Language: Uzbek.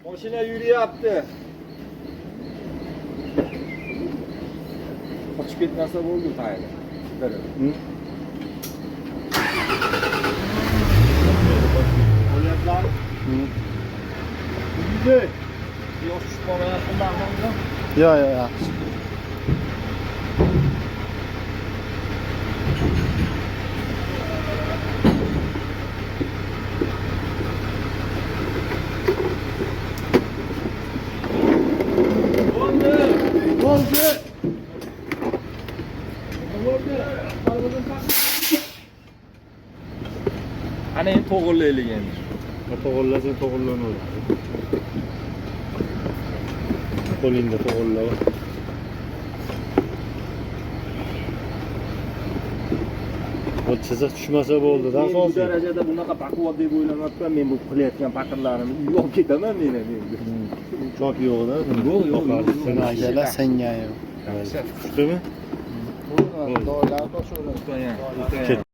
Mashina yurayapti. Qochib ketmasa bo'ldi tayini. Olyaplar. Uyda. Yo'q, tushib qolmayapti. Yo'q, yaxshi. Ana endi to'g'rilaylik endi. To'g'rilasang to'g'rilanadi. Qo'lingda to'g'rilab. Bu chiziq tushmasa bo'ldi-da, Bu asosiy. darajada bunaqa baquvvat deb o'ylamayapman. Men bu qilayotgan paqirlarimni uyga olib ketaman men endi. Chok yo'q-da. Yo'q. Sen akalar senga yo'q. Tushdimi? Doylar to'sh o'rnatgan.